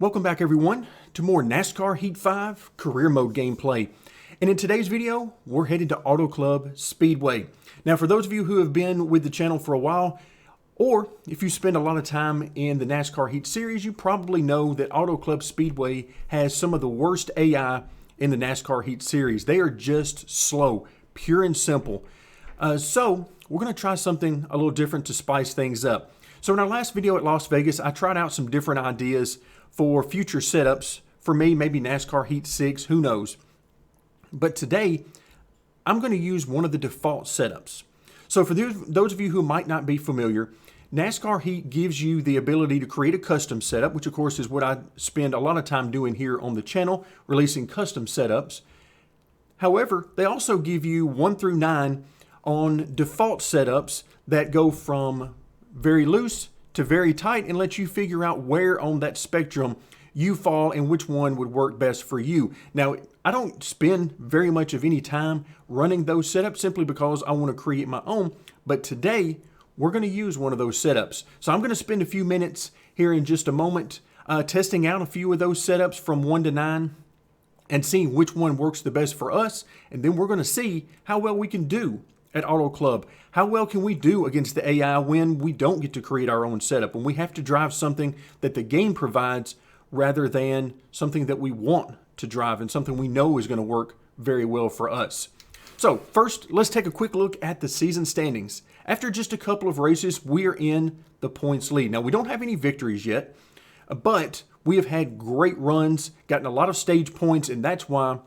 Welcome back everyone to more NASCAR Heat 5 career mode gameplay. And in today's video, we're headed to Auto Club Speedway. Now for those of you who have been with the channel for a while, or if you spend a lot of time in the NASCAR Heat series, you probably know that Auto Club Speedway has some of the worst AI in the NASCAR Heat series. They are just slow, pure and simple. So we're going to try something a little different to spice things up. So in our last video at Las Vegas, I tried out some different ideas for future setups. For me, maybe NASCAR Heat 6, who knows. But today, I'm going to use one of the default setups. So for those of you who might not be familiar, NASCAR Heat gives you the ability to create a custom setup, which of course is what I spend a lot of time doing here on the channel, releasing custom setups. However, they also give you 1 through 9 on default setups that go from very loose to very tight and let you figure out where on that spectrum you fall and which one would work best for you. Now, I don't spend very much of any time running those setups simply because I want to create my own, but today we're going to use one of those setups. So I'm going to spend a few minutes here in just a moment testing out a few of those setups from 1 to 9 and seeing which one works the best for us, and then we're going to see how well we can do at Auto Club. How well can we do against the AI when we don't get to create our own setup, when we have to drive something that the game provides rather than something that we want to drive and something we know is going to work very well for us. So first, let's take a quick look at the season standings. After just a couple of races, we are in the points lead. Now, we don't have any victories yet, but we have had great runs, gotten a lot of stage points, and that's why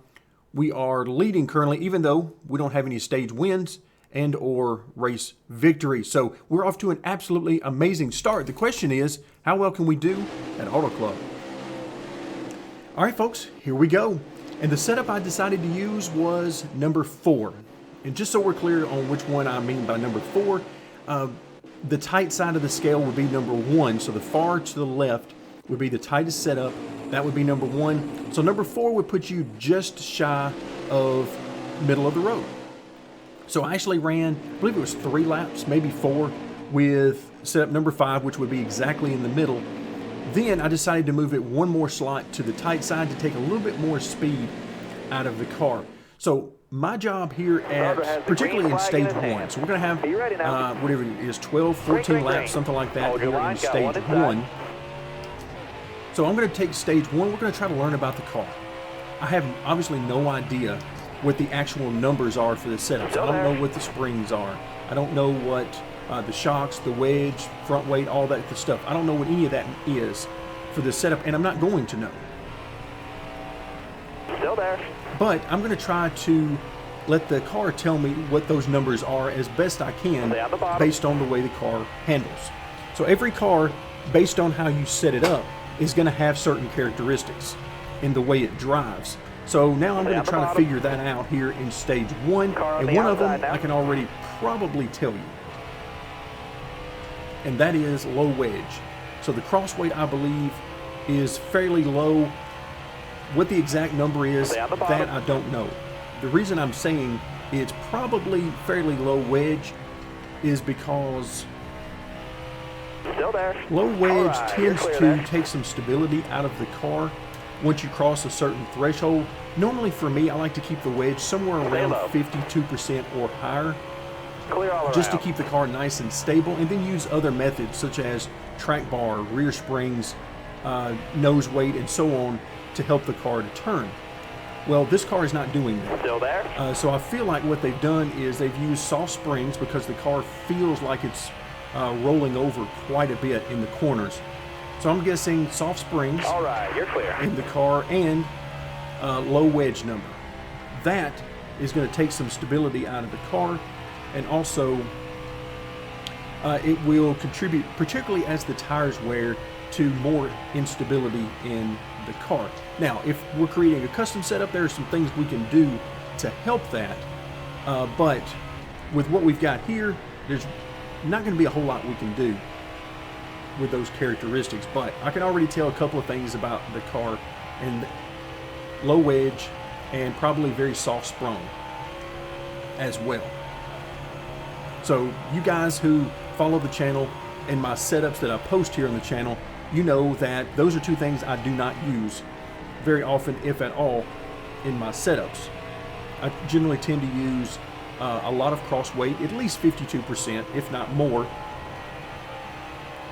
we are leading currently, even though we don't have any stage wins and or race victory. So we're off to an absolutely amazing start. The question is, how well can we do at Auto Club? All right, folks, here we go. And the setup I decided to use was number 4. And just so we're clear on which one I mean by number 4, the tight side of the scale would be number 1. So the far to the left would be the tightest setup. That would be number 1. So number 4 would put you just shy of middle of the road. So I actually ran, I believe it was 3 laps, maybe 4, with setup number 5, which would be exactly in the middle. Then I decided to move it one more slot to the tight side to take a little bit more speed out of the car. So my job here at, particularly in stage 1, so we're going to have whatever it is, 12, 14 laps, something like that here in stage 1. So I'm going to take stage 1. We're going to try to learn about the car. I have obviously no idea what the actual numbers are for the setups. I don't know what the springs are. I don't know what the shocks, the wedge, front weight, all that stuff. I don't know what any of that is for the setup, and I'm not going to know. Still there. But I'm going to try to let the car tell me what those numbers are as best I can based on the way the car handles. So every car, based on how you set it up, is going to have certain characteristics in the way it drives. So now I'm going to try to figure that out here in stage 1, and one of them I can already probably tell you, and that is low wedge. So the cross weight, I believe, is fairly low. What the exact number is, that I don't know. The reason I'm saying it's probably fairly low wedge is because low wedge tends to take some stability out of the car once you cross a certain threshold. Normally for me, I like to keep the wedge somewhere around 52% or higher, just to keep the car nice and stable, and then use other methods such as track bar, rear springs, nose weight, and so on to help the car to turn. Well, this car is not doing that. Still there? So I feel like what they've done is they've used soft springs because the car feels like it's rolling over quite a bit in the corners. So I'm guessing soft springs. All right, you're clear. In the car, and low wedge number. That is going to take some stability out of the car, and also it will contribute, particularly as the tires wear, to more instability in the car. Now, if we're creating a custom setup, there are some things we can do to help that, but with what we've got here, there's not going to be a whole lot we can do with those characteristics. But I can already tell a couple of things about the car, and low wedge and probably very soft sprung as well. So you guys who follow the channel and my setups that I post here on the channel you know that those are two things I do not use very often, if at all, in my setups. I generally tend to use a lot of cross weight, at least 52%, if not more.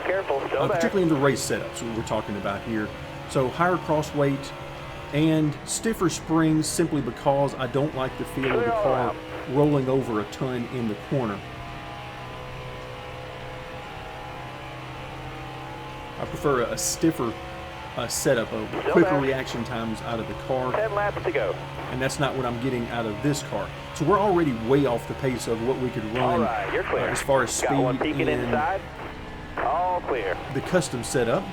Careful, still there. Particularly in the race setups we're talking about here. So higher cross weight and stiffer springs, simply because I don't like the feel of the car rolling over a ton in the corner. I prefer a stiffer setup, of quicker reaction times out of the car. 10 laps to go. And that's not what I'm getting out of this car. So we're already way off the pace of what we could run You're clear. as far as speed in inside. All clear. the custom setup,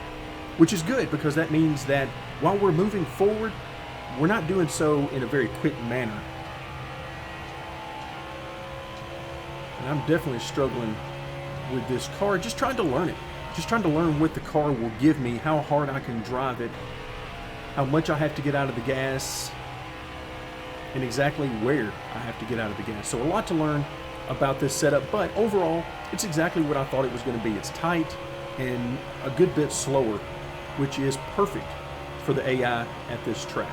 which is good because that means that while we're moving forward, we're not doing so in a very quick manner. And I'm definitely struggling with this car, just trying to learn it. Just trying to learn what the car will give me, how hard I can drive it, how much I have to get out of the gas, and exactly where I have to get out of the gas. So a lot to learn about this setup, but overall, it's exactly what I thought it was going to be. It's tight and a good bit slower, which is perfect for the AI at this track.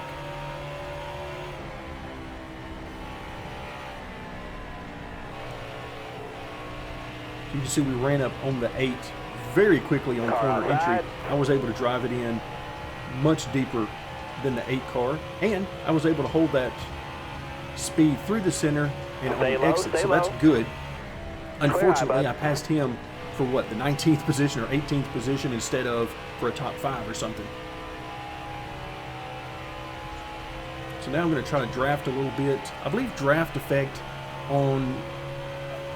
You can see we ran up on the 8 very quickly on corner entry. I was able to drive it in much deeper than the 8 car, and I was able to hold that speed through the center and on the exit, so that's good. Unfortunately, I passed him for what, the 19th position or 18th position instead of for a top 5 or something. So now I'm going to try to draft a little bit. I believe draft effect on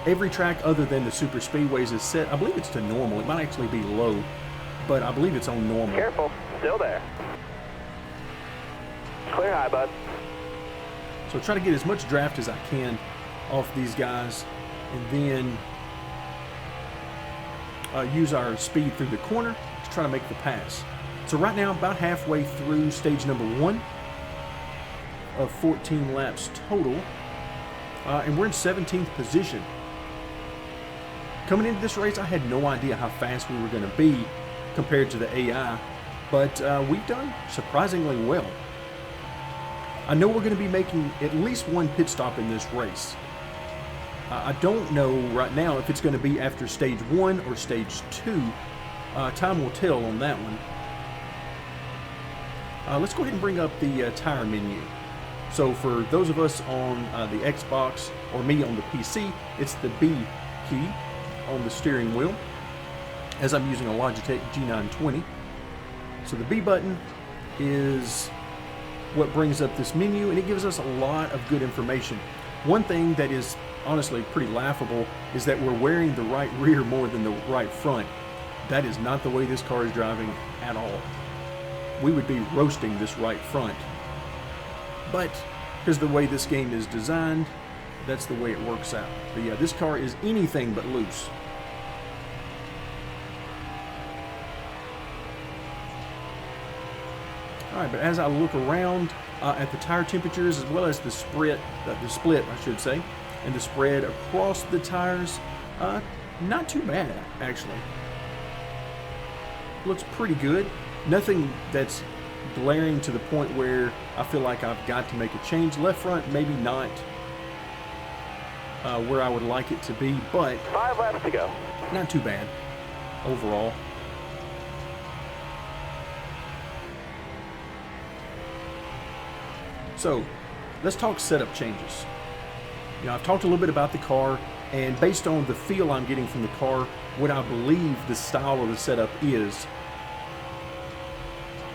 every track other than the super speedways is set. I believe it's to normal. It might actually be low, but I believe it's on normal. Careful, still there. Clear high, bud. So try to get as much draft as I can off these guys, and then use our speed through the corner to try to make the pass. So right now, about halfway through stage number 1 of 14 laps total, and we're in 17th position. Coming into this race, I had no idea how fast we were going to be compared to the AI, but we've done surprisingly well. I know we're going to be making at least one pit stop in this race. I don't know right now if it's going to be after stage 1 or stage 2. Time will tell on that one. Let's go ahead and bring up the tire menu. So for those of us on the Xbox, or me on the PC, it's the B key on the steering wheel, as I'm using a Logitech G920. So the B button is what brings up this menu, and it gives us a lot of good information. One thing that is honestly pretty laughable is that we're wearing the right rear more than the right front. That is not the way this car is driving at all. We would be roasting this right front. But because the way this game is designed, that's the way it works out. But yeah, this car is anything but loose. Alright, but as I look around at the tire temperatures as well as the split, I should say, and the spread across the tires, not too bad, actually. Looks pretty good. Nothing that's glaring to the point where I feel like I've got to make a change. Left front, maybe not where I would like it to be, but 5 laps to go. Not too bad overall. So let's talk setup changes. You know, I've talked a little bit about the car, and based on the feel I'm getting from the car, what I believe the style of the setup is.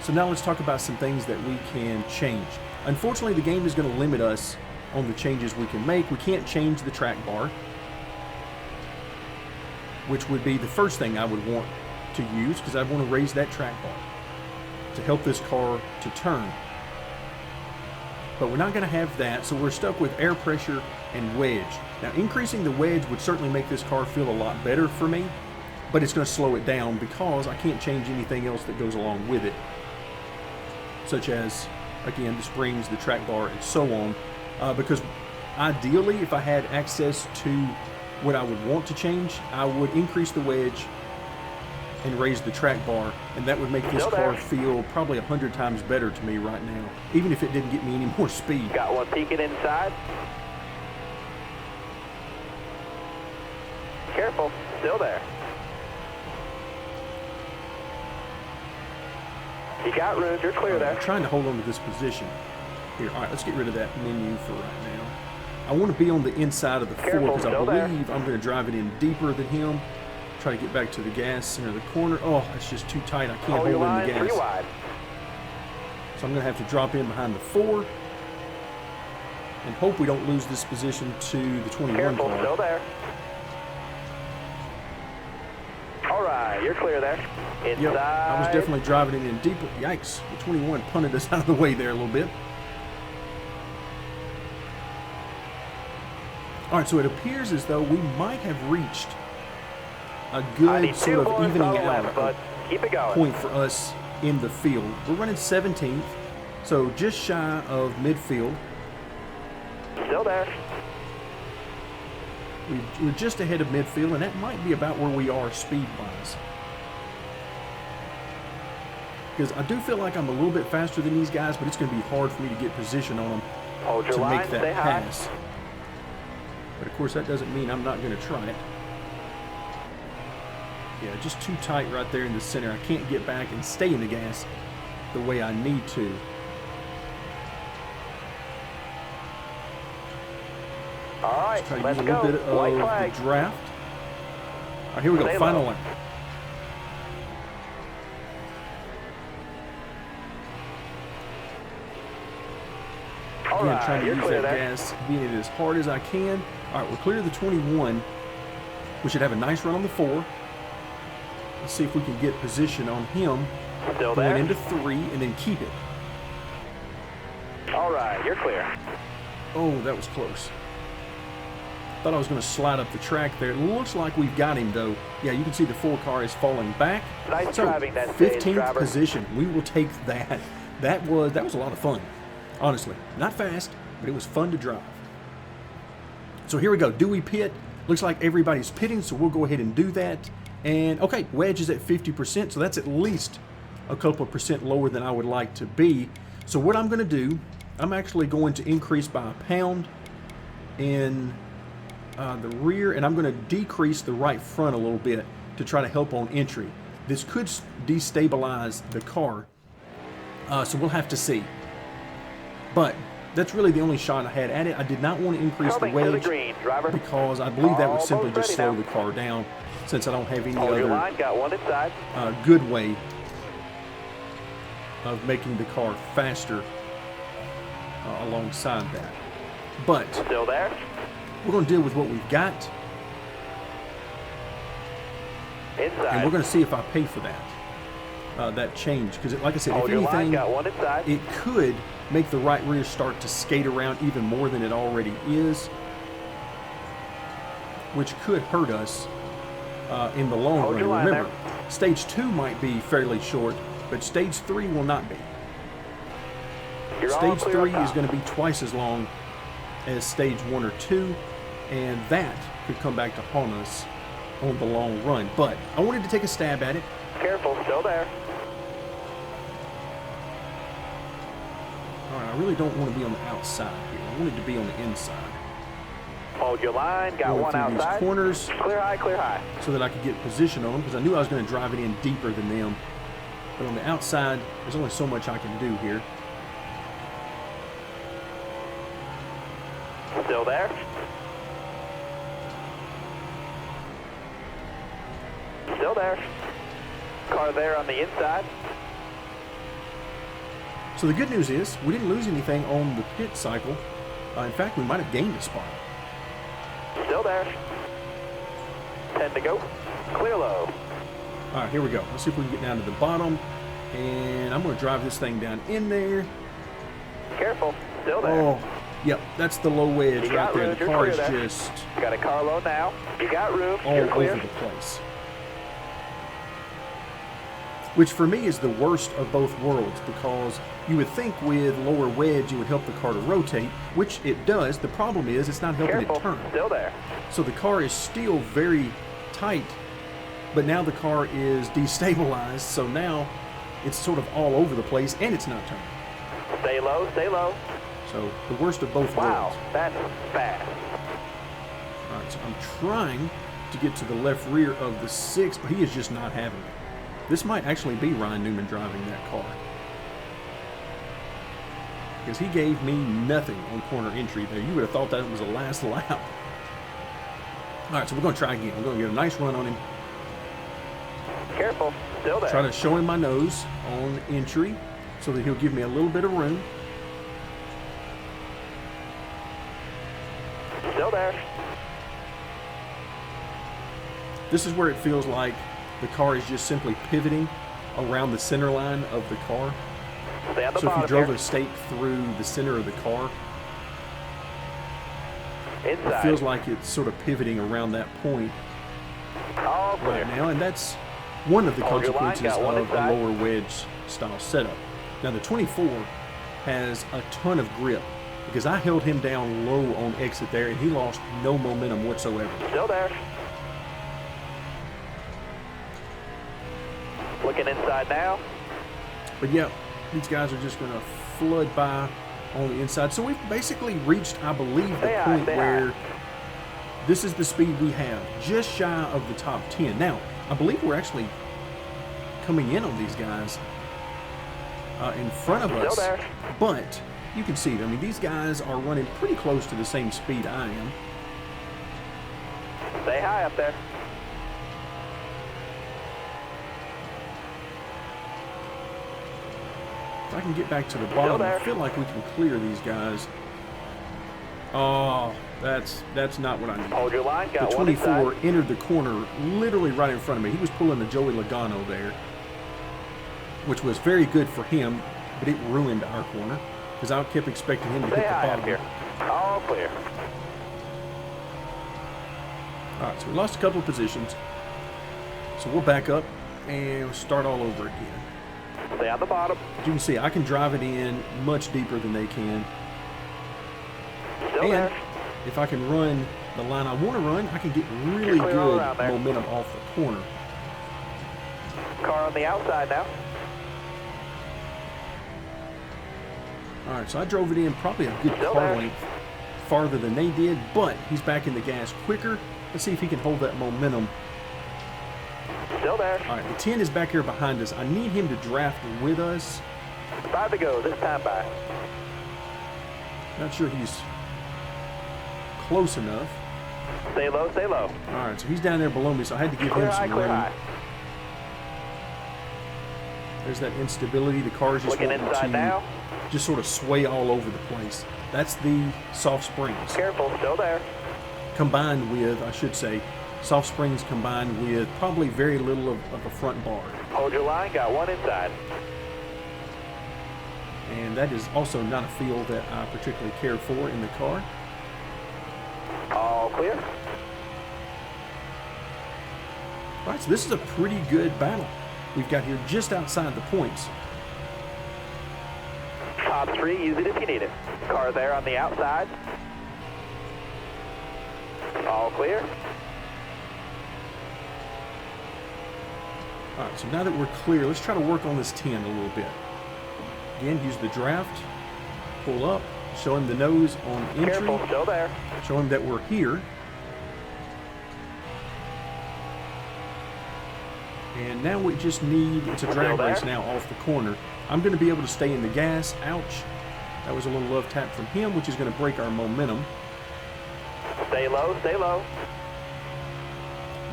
So now let's talk about some things that we can change. Unfortunately, the game is going to limit us on the changes we can make. We can't change the track bar, which would be the first thing I would want to use, because I'd want to raise that track bar to help this car to turn. But we're not going to have that, so we're stuck with air pressure and wedge. Now, increasing the wedge would certainly make this car feel a lot better for me, but it's going to slow it down because I can't change anything else that goes along with it, such as, again, the springs, the track bar, and so on. Because ideally, if I had access to what I would want to change, I would increase the wedge and raise the track bar, and that would make this Still car there. feel probably 100 times better to me right now, even if it didn't get me any more speed. Got one peeking inside. Careful, still there. You got room, you're clear there. I'm trying to hold on to this position. Here, all right, let's get rid of that menu for right now. I want to be on the inside of the four Careful, because I still believe there. I'm going to drive it in deeper than him. Try to get back to the gas, center of the corner. Oh, it's just too tight. I can't Hold hold your in line, the 3 gas. wide. So I'm going to have to drop in behind the 4 and hope we don't lose this position to the 21 Careful, car. still there. All right, you're clear there. Inside. Yep, I was definitely driving it in deeper. Yikes, the 21 punted us out of the way there a little bit. All right, so it appears as though we might have reached a I good need sort 2 of more evening solid out left, but keep it going. point for us in the field. We're running 17th, so just shy of midfield. Still there. We're just ahead of midfield, and that might be about where we are speed-wise. Because I do feel like I'm a little bit faster than these guys, but it's going to be hard for me to get position on them Hold your to line, make that stay high. pass. But of course, that doesn't mean I'm not going to try it. Yeah, just too tight right there in the center. I can't get back and stay in the gas the way I need to. All right, Try to let's use a little go. bit of White flag. the draft. All right, here we go. Stay Final low. lap. All Again, right, trying to you're use clear that there. gas, being it as hard as I can. All right, we're clear of the 21. We should have a nice run on the 4. Let's see if we can get position on him Still going there. into 3 and then keep it. All right, you're clear. Oh, that was close. Thought I was going to slide up the track there. It looks like we've got him, though. Yeah, you can see the 4 car is falling back. Nice So, driving that stage, 15th driver. position. We will take that. That was a lot of fun, honestly. Not fast, but it was fun to drive. So here we go. Do we pit? Looks like everybody's pitting, so we'll go ahead and do that. And, okay, wedge is at 50%, so that's at least a couple of percent lower than I would like to be. So what I'm going to do, I'm actually going to increase by a pound in the rear, and I'm going to decrease the right front a little bit to try to help on entry. This could destabilize the car, so we'll have to see. But that's really the only shot I had at it. I did not want to increase the Coming to the wedge green, driver. because I believe that would simply Almost just ready slow now. the car down, since I don't have any Hold your other line, got one inside. good way of making the car faster alongside that. But Still there. we're going to deal with what we've got, Inside. and we're going to see if I pay for that change. Because, like I said, Hold if your line, anything, got one inside. it could make the right rear start to skate around even more than it already is, which could hurt us in the long Hold run. your line Remember, stage 2 might be fairly short, but stage 3 will not be. You're all Stage clear 3 up is top. going to be twice as long as stage 1 or 2, and that could come back to haunt us on the long run. But I wanted to take a stab at it. Careful, still there. All right, I really don't want to be on the outside here. I want it to be on the inside. Hold your line, got Going one through these outside. corners Clear high, clear high. so that I could get position on them, because I knew I was going to drive it in deeper than them. But on the outside, there's only so much I can do here. Still there. Still there. Car there on the inside. So the good news is we didn't lose anything on the pit cycle. In fact, we might have gained a spot. Still there. 10 to go. Clear low. All right, here we go. Let's see if we can get down to the bottom. And I'm going to drive this thing down in there. Careful. Still there. Oh, yep, that's the low wedge You right got there. room, The you're car clear is there. just Got a car low now. You got room. all You're clear. over the place. Which for me is the worst of both worlds, because you would think with lower wedge it would help the car to rotate, which it does. The problem is it's not helping Careful. it turn. Still there. So the car is still very tight but now the car is destabilized, so now it's sort of all over the place, and it's not turning. Stay low, stay low. So the worst of both Wow, worlds. that's fast. All right, so I'm trying to get to the left rear of the 6, but he is just not having it. This might actually be Ryan Newman driving that car, because he gave me nothing on corner entry there. You would have thought that was the last lap. All right, so we're going to try again. We're going to get a nice run on him. Careful, still there. Try to show him my nose on entry so that he'll give me a little bit of room. Still there. This is where it feels like the car is just simply pivoting around the center line of the car. Stay on the So if bottom you drove here. a stake through the center of the car, it Inside. feels like it's sort of pivoting around that point All clear. right now, and that's one of the Hold your line, consequences got one of a inside. lower wedge style setup. Now the 24 has a ton of grip, because I held him down low on exit there, and he lost no momentum whatsoever. Still there. Looking inside now. But yeah, these guys are just going to flood by on the inside. So we've basically reached, I believe, the Stay high, point stay where high. this is the speed we have, just shy of the top 10. Now, I believe we're actually coming in on these guys in front of Still us. there. But you can see, I mean, these guys are running pretty close to the same speed I am. Stay high up there. If I can get back to the bottom, I there. feel like we can clear these guys. Oh, that's not what I need. Hold your line. The Got one 24 inside. entered the corner literally right in front of me. He was pulling the Joey Logano there, which was very good for him, but it ruined our corner, because I kept expecting him to Stay hit the high up bottom. here. All clear. All right, so we lost a couple of positions. So we'll back up and we'll start all over again. Stay on the bottom. As you can see, I can drive it in much deeper than they can. Still And there. if I can run the line I want to run, I can get really You're clear all good around there. momentum off the corner. Car on the outside now. All right, so I drove it in probably a good Still car there. length farther than they did, but he's back in the gas quicker. Let's see if he can hold that momentum. Still there. All right, the 10 is back here behind us. I need him to draft with us. 5 to go. This time by. Not sure he's close enough. Stay low. Stay low. All right, so he's down there below me, so I had to give Clear him high. some Clear room. high. There's that instability. The car's just Looking wanting inside to now. just sort of sway all over the place. That's the soft springs. Careful. Still there. Combined with, I should say, soft springs combined with probably very little of a front bar. Hold your line. Got one inside. And that is also not a feel that I particularly care for in the car. All clear. All right, so this is a pretty good battle we've got here just outside the points. Top 3. Use it if you need it. Car there on the outside. All clear. All right, so now that we're clear, let's try to work on this 10 a little bit. Again, use the draft, pull up, show him the nose on entry, Careful. Still there. show him that we're here. And now we just need, it's a drag Still race there? now off the corner. I'm going to be able to stay in the gas. Ouch. That was a little love tap from him, which is going to break our momentum. Stay low. Stay low.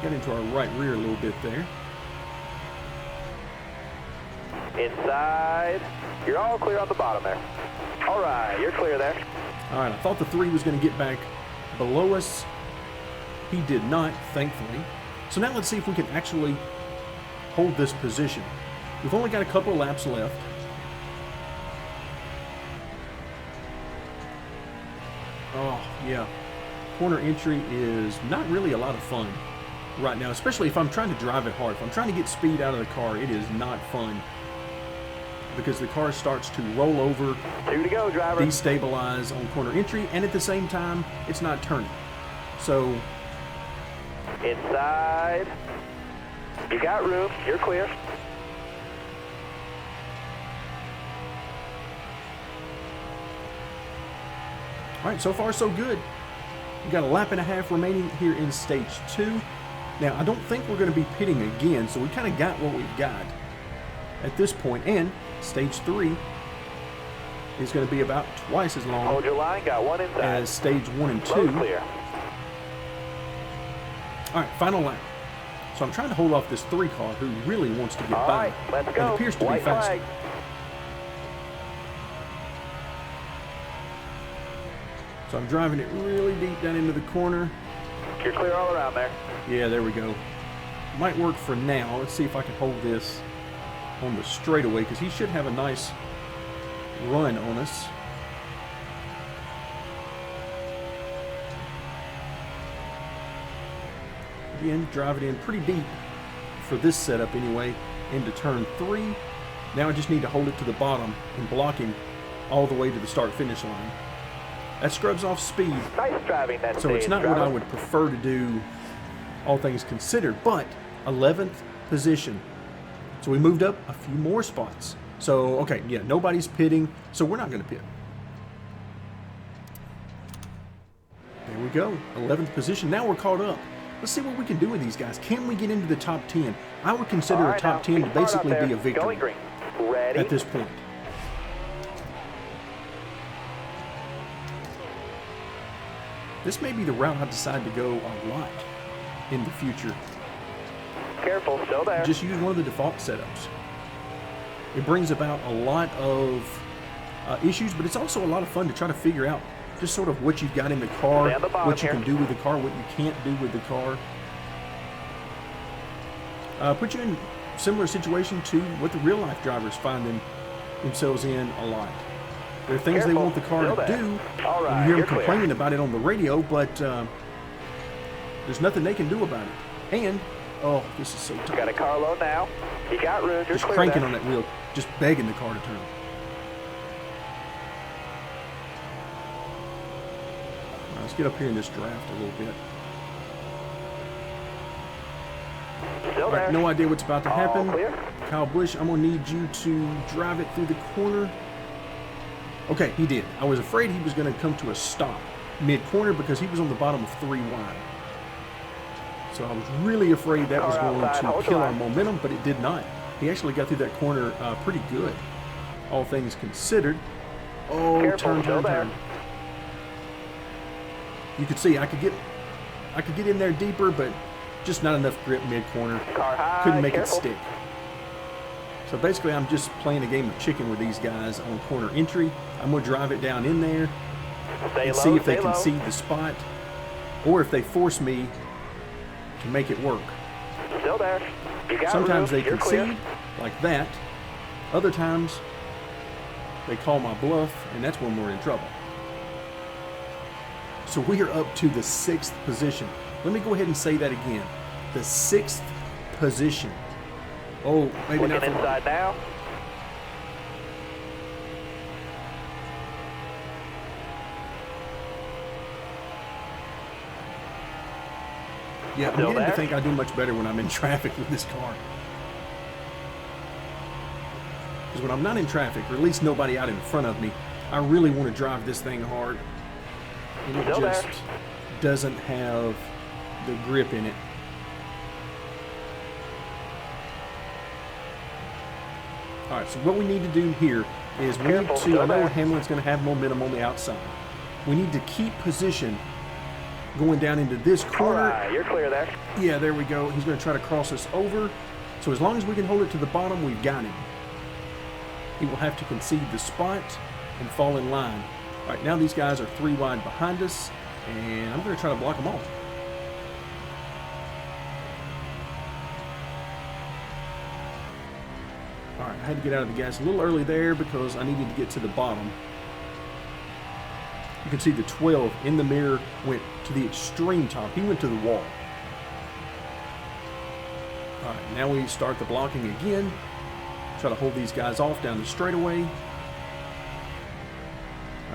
Got into our right rear a little bit there. Inside. You're all clear on the bottom there. All right. You're clear there. All right, I thought the 3 was going to get back below us. He did not, thankfully. So now let's see if we can actually hold this position. We've only got a couple of laps left. Oh, yeah. Corner entry is not really a lot of fun right now, especially if I'm trying to drive it hard. If I'm trying to get speed out of the car, it is not fun, because the car starts to roll over, 2 to go, driver. destabilize on corner entry, and at the same time, it's not turning. So Inside. You got room. You're clear. All right, so far so good. We've got a lap and a half remaining here in stage 2. Now, I don't think we're going to be pitting again, so we kind of got what we've got at this point. And stage 3 is going to be about twice as long Hold your line. Got one inside. as stage 1 and 2. Road clear. All right, final lap. So I'm trying to hold off this 3 car who really wants to get All by. right, let's And go. appears to White be faster. flag. So I'm driving it really deep down into the corner. You're clear all around there. Yeah, there we go. Might work for now. Let's see if I can hold this on the straightaway, because he should have a nice run on us. Again, drive it in pretty deep for this setup anyway, into turn 3. Now I just need to hold it to the bottom and block him all the way to the start-finish line. That scrubs off speed, Nice driving that so it's stage, not what I driver. would prefer to do, all things considered, but 11th position. So we moved up a few more spots. So, okay, yeah, nobody's pitting, so we're not going to pit. There we go, 11th position. Now we're caught up. Let's see what we can do with these guys. Can we get into the top 10? I would consider All a right, top now, 10 to start out basically there. be a victory Going green. Ready? at this point. This may be the route I decide to go a lot in the future. Careful, still there. Just use one of the default setups. It brings about a lot of issues, but it's also a lot of fun to try to figure out just sort of what you've got in the car, Stay on the bottom what you here. can do with the car, what you can't do with the car. Put you in a similar situation to what the real life drivers find themselves in a lot. There are things they Careful, want the car still to there. do. All right, and you hear you're them clear. complaining about it on the radio, but there's nothing they can do about it. And, oh, this is so tight. Got a car low now. You got room. You're Just clear cranking there. on that wheel, just begging the car to turn. All right, let's get up here in this draft a little bit. Still All there. right, no idea what's about to All happen. clear. Kyle Busch, I'm going to need you to drive it through the corner. Okay, he did. I was afraid he was going to come to a stop mid-corner because he was on the bottom of 3 wide. So I was really afraid that was Car going outside, to hold kill the our line. momentum, but it did not. He actually got through that corner pretty good, all things considered. Oh, Careful, still there. turn. You could see I could get in there deeper, but just not enough grip mid-corner. Car high. Couldn't make careful. it stick. So basically, I'm just playing a game of chicken with these guys on corner entry. I'm going to drive it down in there Stay and low, see if they stay low. concede the spot, or if they force me to make it work. Still there. You got Sometimes room. they You're clear. concede, like that. Other times, they call my bluff, and that's when we're in trouble. So we are up to the 6th position. Let me go ahead and say that again. The 6th position. Oh, maybe not Looking for long. inside now. Yeah, I'm Still beginning to there? think I do much better when I'm in traffic with this car. Because when I'm not in traffic, or at least nobody out in front of me, I really want to drive this thing hard. And it Still there. just doesn't have the grip in it. All right, so what we need to do here is we Careful, need to, still I know there. Hamlin's going to have momentum on the outside. We need to keep position going down into this All corner. right, you're clear there. Yeah, there we go. He's going to try to cross us over. So as long as we can hold it to the bottom, we've got him. He will have to concede the spot and fall in line. All right, now these guys are 3 wide behind us, and I'm going to try to block them all. All right, I had to get out of the gas a little early there because I needed to get to the bottom. You can see the 12 in the mirror went to the extreme top. He went to the wall. All right, now we start the blocking again. Try to hold these guys off down the straightaway. All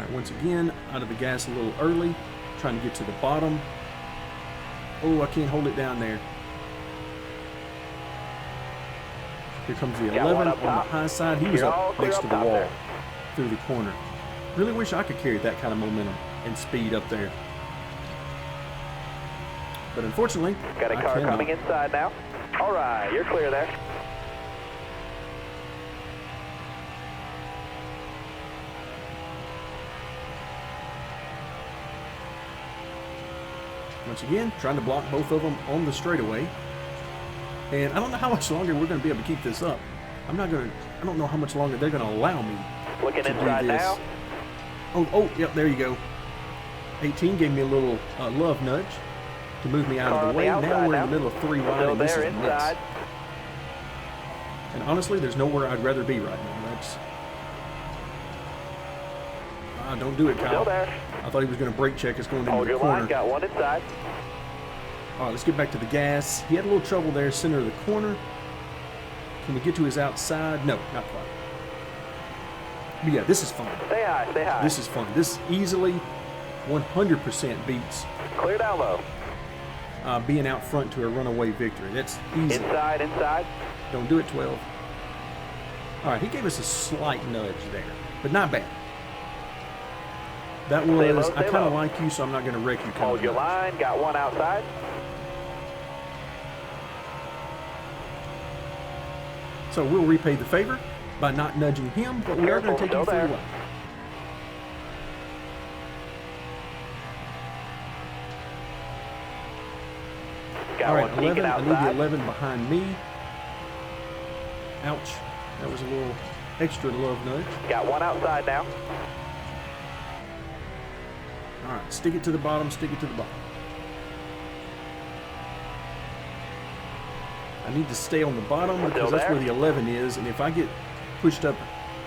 right, once again, out of the gas a little early. Trying to get to the bottom. Oh, I can't hold it down there. Here comes the Got one 11 up on the top. high side. He was You're all up clear next up to the top wall there. through the corner. Really wish I could carry that kind of momentum and speed up there. But unfortunately, Got a I car cannot. coming inside now. All right, you're clear there. Once again, trying to block both of them on the straightaway. And I don't know how much longer we're going to be able to keep this up. I don't know how much longer they're going to allow me Looking to do inside this. now. Oh, yep, there you go. 18 gave me a little love nudge to move me out Car of on the way. the outside Now we're in now. the middle of 3 wide, Still and this is there a mess. inside. And honestly, there's nowhere I'd rather be right now. Don't do it, Kyle. Still there. I thought he was going to brake check us going into Hold the your corner. line. Got one inside. All right, let's get back to the gas. He had a little trouble there, center of the corner. Can we get to his outside? No, not quite. But yeah, this is fun. Stay high. Stay high. This is fun. This easily 100% beats Clear down low. being out front to a runaway victory. That's easy. Inside. Inside. Don't do it, 12. All right, he gave us a slight nudge there, but not bad. That Stay was, low, I stay kind of low. like you, so I'm not going to wreck you. Kind Hold of your nudge. line. Got one outside. So we'll repay the favor by not nudging him, but we are going to Careful, take him still through there. the line. Got All right, one peeking 11. I need the outside. 11 behind me. Ouch. That was a little extra love nudge. Got one outside now. All right, stick it to the bottom, stick it to the bottom. I need to stay on the bottom because Still that's there? where the 11 is, and if I get pushed up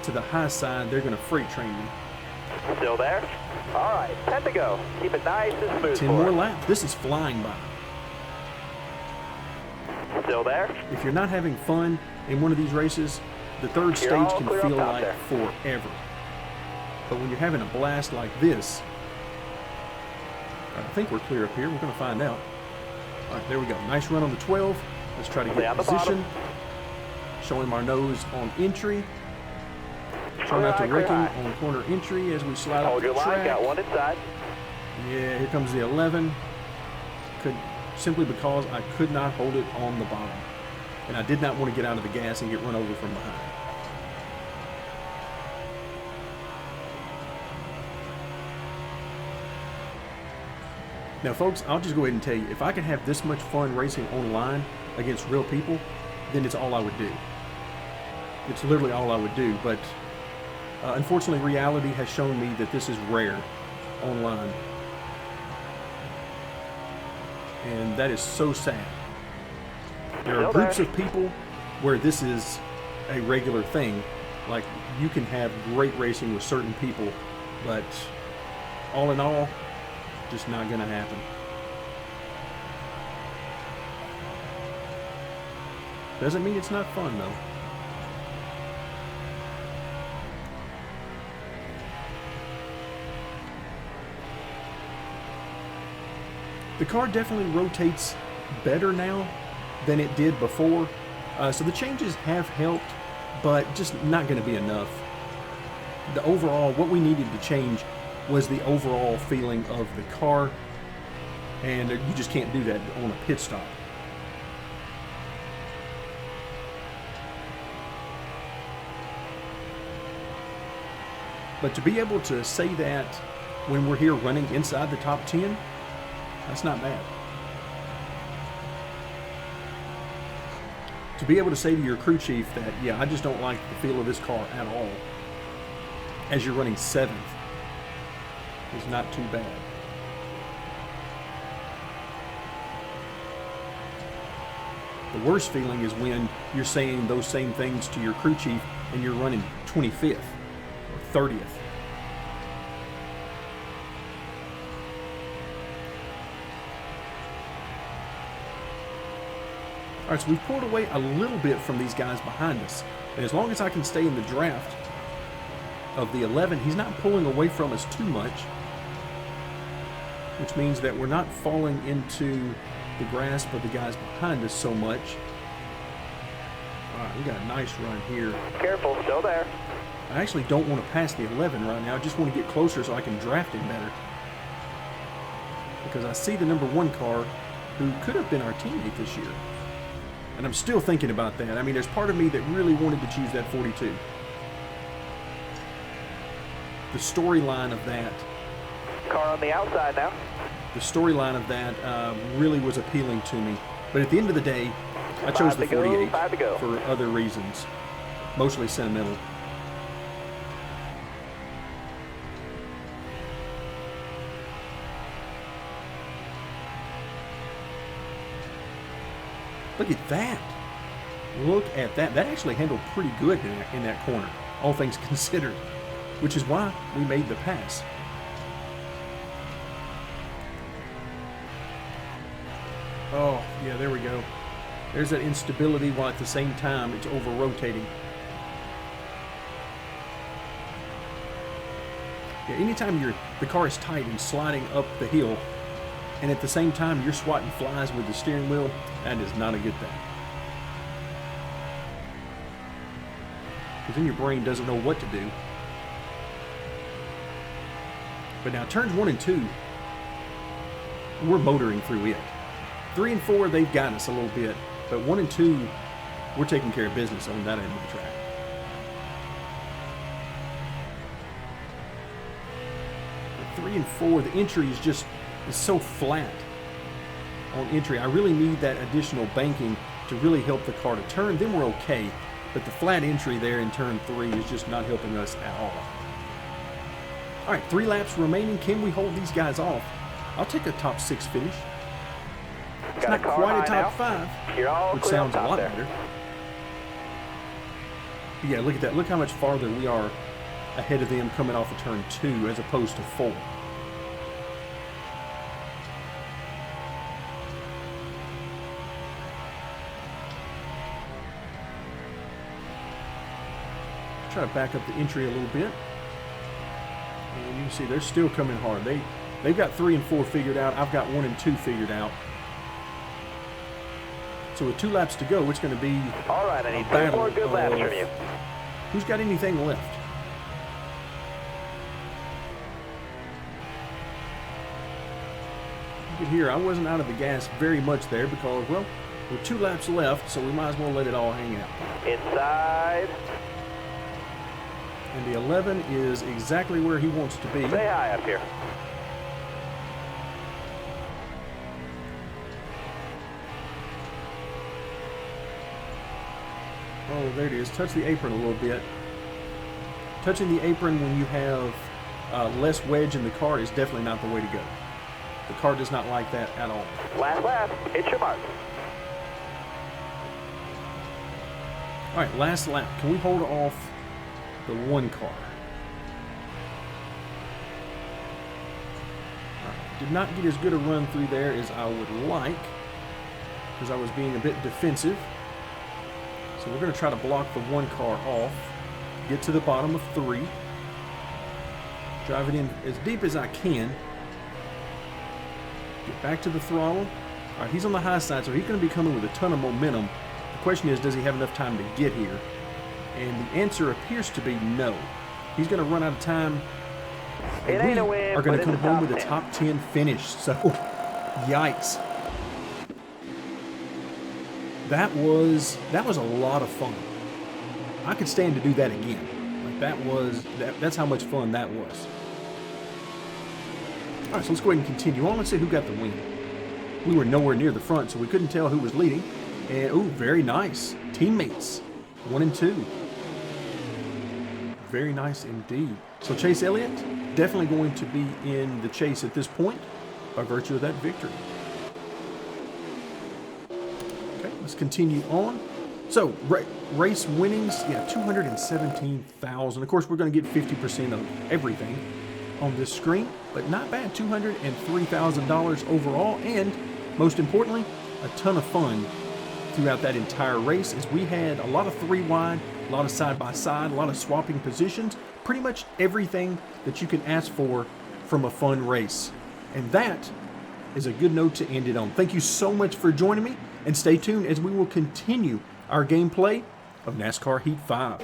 to the high side, they're going to freight train me. Still there. All right. 10 to go. Keep it nice and smooth 10 for more us. laps. This is flying by. Still there. If you're not having fun in one of these races, the third You're stage all can clear up feel top like there. forever. But when you're having a blast like this, I think we're clear up here. We're going to find out. All right, there we go. Nice run on the 12. Let's try to Stay get on the position. bottom. Show him our nose on entry. Try Clear not to high, wreck clear him high. on corner entry as we slide up Hold the your line. track. Got one inside. Yeah, here comes the 11. Simply because I could not hold it on the bottom. And I did not want to get out of the gas and get run over from behind. Now, folks, I'll just go ahead and tell you, if I can have this much fun racing online against real people, then it's all I would do. It's literally all I would do. But unfortunately, reality has shown me that this is rare online. And that is so sad. There are Still groups there. of people where this is a regular thing. Like, you can have great racing with certain people, but all in all, just not going to happen. Doesn't mean it's not fun, though. The car definitely rotates better now than it did before. So the changes have helped, but just not going to be enough. The overall, what we needed to change was the overall feeling of the car, and you just can't do that on a pit stop. But to be able to say that when we're here running inside the top 10, that's not bad. To be able to say to your crew chief that, yeah, I just don't like the feel of this car at all, as you're running 7th, is not too bad. The worst feeling is when you're saying those same things to your crew chief and you're running 25th or 30th. All right, so we've pulled away a little bit from these guys behind us. And as long as I can stay in the draft of the 11, he's not pulling away from us too much, which means that we're not falling into the grasp of the guys behind us so much. right, we got a nice run here. Careful, still there. I actually don't want to pass the 11 right now. I just want to get closer so I can draft him better. Because I see the number 1 car who could have been our teammate this year. And I'm still thinking about that. I mean, there's part of me that really wanted to choose that 42. The storyline of that. Car on the outside now. The storyline of that really was appealing to me. But at the end of the day, I chose the 48 for other reasons. Mostly sentimental. Look at that. Look at that. That actually handled pretty good in that corner, all things considered, which is why we made the pass. Oh, yeah, there we go. There's that instability while at the same time it's over-rotating. Yeah, anytime the car is tight and sliding up the hill, and at the same time you're swatting flies with the steering wheel, that is not a good thing. Because then your brain doesn't know what to do. But now turns 1 and 2, we're motoring through it. 3 and 4, they've got us a little bit. But 1 and 2, we're taking care of business on that end of the track. But 3 and 4, the entry is so flat on entry. I really need that additional banking to really help the car to turn. Then we're okay. But the flat entry there in turn 3 is just not helping us at all. All right, 3 laps remaining. Can we hold these guys off? I'll take a top 6 finish. It's not quite a top 5, which sounds a lot better. But yeah, look at that. Look how much farther we are ahead of them coming off of turn 2 as opposed to 4. Try to back up the entry a little bit. And you can see they're still coming hard. They've got 3 and 4 figured out. I've got 1 and 2 figured out. So with 2 laps to go, it's going to be all right, I need 2 more good laps from you. Who's got anything left? You can hear I wasn't out of the gas very much there because, well, with 2 laps left, so we might as well let it all hang out. Inside. And the 11 is exactly where he wants to be. Say hi up here. Oh, there it is. Touch the apron a little bit. Touching the apron when you have less wedge in the car is definitely not the way to go. The car does not like that at all. Last lap. Hit your mark. All right, last lap. Can we hold off the 1 car? Right. Did not get as good a run through there as I would like because I was being a bit defensive. So we're going to try to block the 1 car off, get to the bottom of 3, drive it in as deep as I can, get back to the throttle. All right, he's on the high side, so he's going to be coming with a ton of momentum. The question is, does he have enough time to get here? And the answer appears to be no. He's going to run out of time. It ain't a win, are going to but come home with a 10. top 10 finish. So, yikes. That was a lot of fun. I could stand to do that again. Like that's how much fun that was. All right, so let's go ahead and continue on. Let's see who got the win. We were nowhere near the front, so we couldn't tell who was leading. And oh, very nice teammates, 1 and 2. Very nice indeed. So Chase Elliott definitely going to be in the chase at this point by virtue of that victory. Let's continue on. So, race winnings, yeah, 217,000. Of course, we're going to get 50% of everything on this screen, but not bad. $203,000 overall, and most importantly, a ton of fun throughout that entire race as we had a lot of 3 wide, a lot of side-by-side, a lot of swapping positions, pretty much everything that you can ask for from a fun race. And that is a good note to end it on. Thank you so much for joining me. And stay tuned as we will continue our gameplay of NASCAR Heat 5.